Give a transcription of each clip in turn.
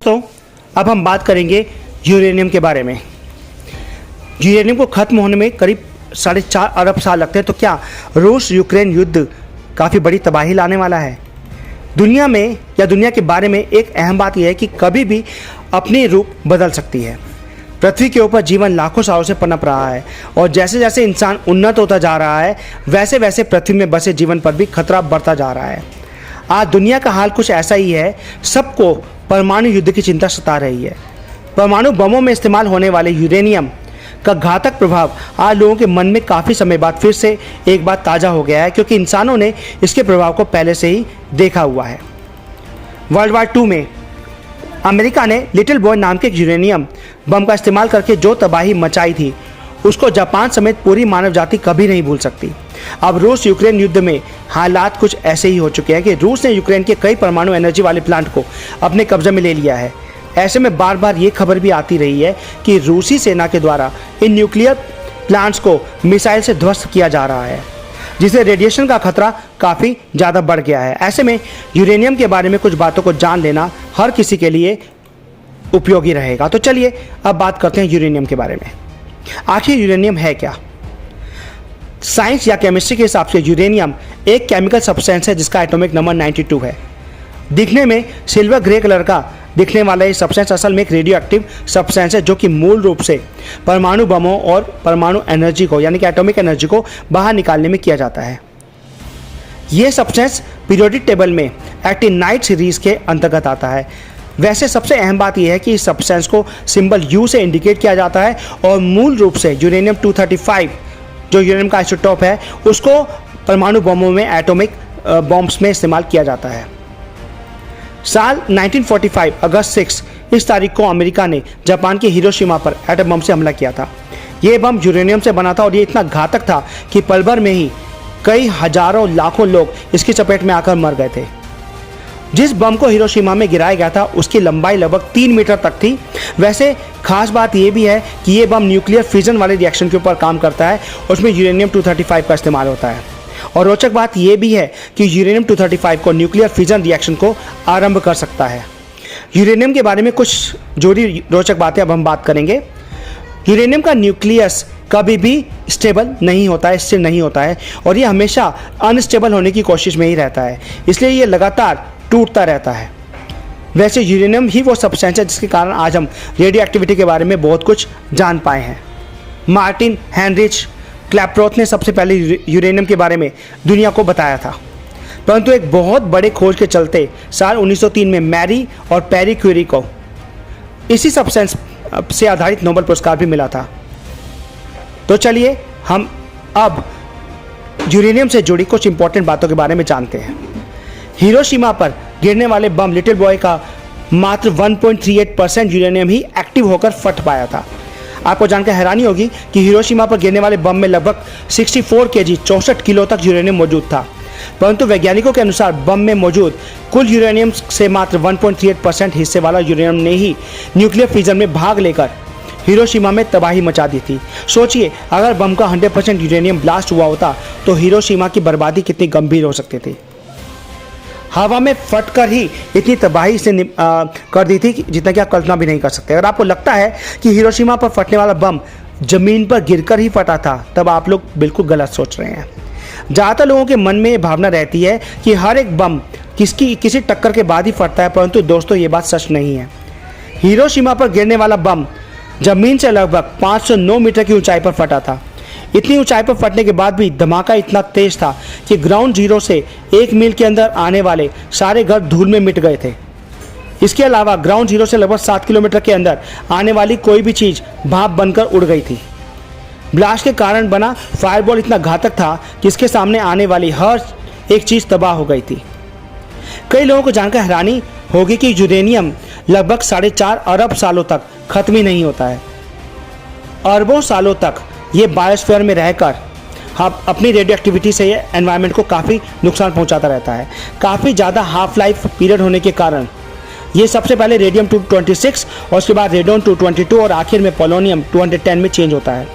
तो अब हम बात करेंगे यूरेनियम के बारे में। यूरेनियम को ख़त्म होने में करीब 4.5 अरब साल लगते हैं। तो क्या रूस यूक्रेन युद्ध काफ़ी बड़ी तबाही लाने वाला है? दुनिया में या दुनिया के बारे में एक अहम बात यह है कि कभी भी अपनी रूप बदल सकती है। पृथ्वी के ऊपर जीवन लाखों सालों से पनप रहा है और जैसे जैसे इंसान उन्नत होता जा रहा है वैसे वैसे पृथ्वी में बसे जीवन पर भी खतरा बढ़ता जा रहा है। आज दुनिया का हाल कुछ ऐसा ही है। सबको परमाणु युद्ध की चिंता सता रही है। परमाणु बमों में इस्तेमाल होने वाले यूरेनियम का घातक प्रभाव आज लोगों के मन में काफ़ी समय बाद फिर से एक बार ताज़ा हो गया है, क्योंकि इंसानों ने इसके प्रभाव को पहले से ही देखा हुआ है। वर्ल्ड वार 2 में अमेरिका ने लिटिल बॉय नाम के यूरेनियम बम का इस्तेमाल करके जो तबाही मचाई थी उसको जापान समेत पूरी मानव जाति कभी नहीं भूल सकती। अब रूस यूक्रेन युद्ध में हालात कुछ ऐसे ही हो चुके हैं कि रूस ने यूक्रेन के कई परमाणु एनर्जी वाले प्लांट को अपने कब्जे में ले लिया है। ऐसे में बार बार ये खबर भी आती रही है कि रूसी सेना के द्वारा इन न्यूक्लियर प्लांट्स को मिसाइल से ध्वस्त किया जा रहा है, जिससे रेडिएशन का खतरा काफ़ी ज़्यादा बढ़ गया है। ऐसे में यूरेनियम के बारे में कुछ बातों को जान लेना हर किसी के लिए उपयोगी रहेगा। तो चलिए अब बात करते हैं यूरेनियम के बारे में। आखिर यूरेनियम है क्या? साइंस या केमिस्ट्री के हिसाब से यूरेनियम एक केमिकल सब्सटेंस है जिसका एटॉमिक नंबर 92 है। दिखने में सिल्वर ग्रे कलर का दिखने वाला ये सब्सटेंस असल में एक रेडियो एक्टिव सब्सटेंस है, जो कि मूल रूप से परमाणु बमों और परमाणु एनर्जी को यानी कि एटॉमिक एनर्जी को बाहर निकालने में किया जाता है। ये सब्सटेंस पीरियोडिक टेबल में एक्टिनाइड सीरीज के अंतर्गत आता है। वैसे सबसे अहम बात यह है कि इस सब्सटेंस को सिंबल U से इंडिकेट किया जाता है और मूल रूप से यूरेनियम 235 जो यूरेनियम का आइसोटोप है उसको परमाणु बमों में एटॉमिक बॉम्ब्स में इस्तेमाल किया जाता है। साल 1945 अगस्त 6 इस तारीख को अमेरिका ने जापान के हिरोशिमा पर एटम बम से हमला किया था। ये बम यूरेनियम से बना था और ये इतना घातक था कि पल भर में ही कई हजारों लाखों लोग इसकी चपेट में आकर मर गए थे। जिस बम को हिरोशिमा में गिराया गया था उसकी लंबाई लगभग 3 मीटर तक थी। वैसे खास बात यह भी है कि ये बम न्यूक्लियर फिजन वाले रिएक्शन के ऊपर काम करता है, उसमें यूरेनियम 235 का इस्तेमाल होता है। और रोचक बात यह भी है कि यूरेनियम 235 को न्यूक्लियर फिजन रिएक्शन को आरंभ कर सकता है। यूरेनियम के बारे में कुछ जोड़ी रोचक बातें अब हम बात करेंगे। यूरेनियम का न्यूक्लियस कभी भी स्टेबल नहीं होता है, स्थिर नहीं होता है और ये हमेशा अनस्टेबल होने की कोशिश में ही रहता है, इसलिए ये लगातार टूटता रहता है। वैसे यूरेनियम ही वो सब्सटेंस है जिसके कारण आज हम रेडियो एक्टिविटी के बारे में बहुत कुछ जान पाए हैं। मार्टिन हेनरिच क्लैपरोथ ने सबसे पहले यूरेनियम के बारे में दुनिया को बताया था, परंतु एक बहुत बड़े खोज के चलते साल 1903 में मैरी और पेरी क्यूरी को इसी सब्सटेंस से आधारित नोबेल पुरस्कार भी मिला था। तो चलिए हम अब यूरेनियम से जुड़ी कुछ इंपॉर्टेंट बातों के बारे में जानते हैं। हिरोशिमा पर गिरने वाले बम लिटिल बॉय का मात्र 1.38% यूरेनियम ही एक्टिव होकर फट पाया था। आपको जानकर हैरानी होगी कि हिरोशिमा पर गिरने वाले बम में लगभग 64 केजी 64 किलो तक यूरेनियम मौजूद था, परंतु वैज्ञानिकों के अनुसार बम में मौजूद कुल यूरेनियम से मात्र 1.38% हिस्से वाला यूरेनियम ने ही न्यूक्लियर फिजन में भाग लेकर हिरोशिमा में तबाही मचा दी थी। सोचिए, अगर बम का 100% यूरेनियम ब्लास्ट हुआ होता तो हिरोशिमा की बर्बादी कितनी गंभीर हो सकती थी। हवा में फटकर ही इतनी तबाही से कर दी थी जितना कि आप कल्पना भी नहीं कर सकते। अगर आपको लगता है कि हिरोशिमा पर फटने वाला बम जमीन पर गिरकर ही फटा था, तब आप लोग बिल्कुल गलत सोच रहे हैं। ज़्यादातर लोगों के मन में ये भावना रहती है कि हर एक बम किसी टक्कर के बाद ही फटता है, परंतु दोस्तों ये बात सच नहीं है। हिरोशिमा पर गिरने वाला बम जमीन से लगभग 509 मीटर की ऊंचाई पर फटा था। इतनी ऊंचाई पर फटने के बाद भी धमाका इतना तेज था कि ग्राउंड जीरो से 1 मील के अंदर आने वाले सारे घर धूल में मिट गए थे। इसके अलावा ग्राउंड जीरो से लगभग 7 किलोमीटर के अंदर आने वाली कोई भी चीज़ भाप बनकर उड़ गई थी। ब्लास्ट के कारण बना फायरबॉल इतना घातक था कि इसके सामने आने वाली हर एक चीज़ तबाह हो गई थी। कई लोगों को जानकर हैरानी होगी कि यूरेनियम लगभग 4.5 अरब सालों तक खत्म ही नहीं होता है। अरबों सालों तक ये बायोस्फीयर में रहकर हम अपनी रेडियो एक्टिविटी से ये एनवायरनमेंट को काफ़ी नुकसान पहुंचाता रहता है। काफ़ी ज़्यादा हाफ लाइफ पीरियड होने के कारण ये सबसे पहले रेडियम 226 और उसके बाद रेडियम 222 और आखिर में पोलोनियम 210 में चेंज होता है।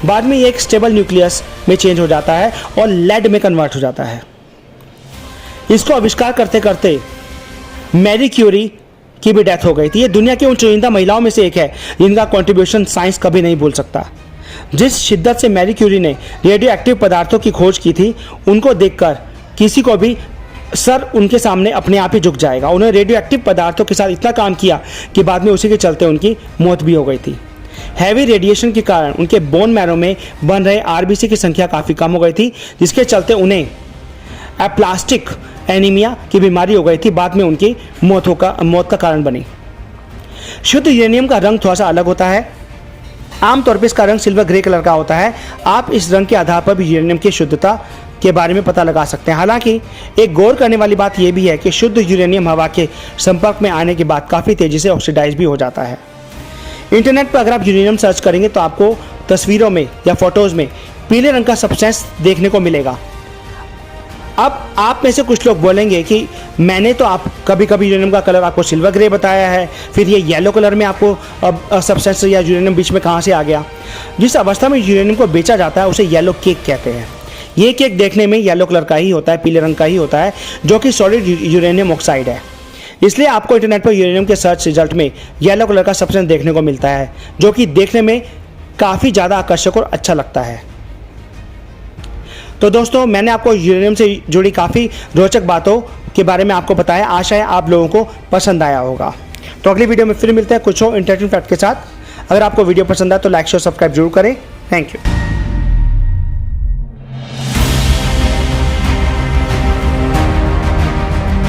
बाद में ये एक स्टेबल न्यूक्लियस में चेंज हो जाता है और लेड में कन्वर्ट हो जाता है। इसको आविष्कार करते करते मैरी क्यूरी की भी डेथ हो गई थी। ये दुनिया की उन चुनिंदा महिलाओं में से एक है जिनका कंट्रीब्यूशन साइंस कभी नहीं भूल सकता। जिस शिद्दत से मैरी क्यूरी ने रेडियो एक्टिव पदार्थों की खोज की थी, उनको देखकर किसी को भी सर उनके सामने अपने आप ही झुक जाएगा। उन्होंने रेडियो एक्टिव पदार्थों के साथ इतना काम किया कि बाद में उसी के चलते उनकी मौत भी हो गई थी। हैवी रेडिएशन के कारण उनके बोन मैरो में बन रहे आरबीसी की संख्या काफ़ी कम हो गई थी, जिसके चलते उन्हें एप्लास्टिक एनीमिया की बीमारी हो गई थी। बाद में उनकी मौत का कारण बनी। शुद्ध यूरेनियम का रंग थोड़ा सा अलग होता है। आमतौर पर इसका रंग सिल्वर ग्रे कलर का होता है। आप इस रंग के आधार पर भी यूरेनियम की शुद्धता के बारे में पता लगा सकते हैं। हालांकि एक गौर करने वाली बात यह भी है कि शुद्ध यूरेनियम हवा के संपर्क में आने के बाद काफ़ी तेज़ी से ऑक्सीडाइज भी हो जाता है। इंटरनेट पर अगर आप यूरेनियम सर्च करेंगे तो आपको तस्वीरों में या फोटोज़ में पीले रंग का सब्सटेंस देखने को मिलेगा। अब आप में से कुछ लोग बोलेंगे कि मैंने तो आप कभी यूरेनियम का कलर आपको सिल्वर ग्रे बताया है, फिर ये येलो कलर में आपको सब्सटेंस या यूरेनियम बीच में कहाँ से आ गया। जिस अवस्था में यूरेनियम को बेचा जाता है उसे येलो केक कहते हैं। ये केक देखने में येलो कलर का ही होता है, पीले रंग का ही होता है, जो कि सॉलिड यूरेनियम ऑक्साइड है। इसलिए आपको इंटरनेट पर यूरेनियम के सर्च रिजल्ट में येलो कलर का सब्सटेंस देखने को मिलता है, जो कि देखने में काफ़ी ज़्यादा आकर्षक और अच्छा लगता है। तो दोस्तों, मैंने आपको यूरेनियम से जुड़ी काफ़ी रोचक बातों के बारे में आपको बताया। आशा है आप लोगों को पसंद आया होगा। तो अगली वीडियो में फिर मिलते हैं कुछ और इंटरेस्टिंग फैक्ट के साथ। अगर आपको वीडियो पसंद आए तो लाइक शेयर सब्सक्राइब जरूर करें। Thank you.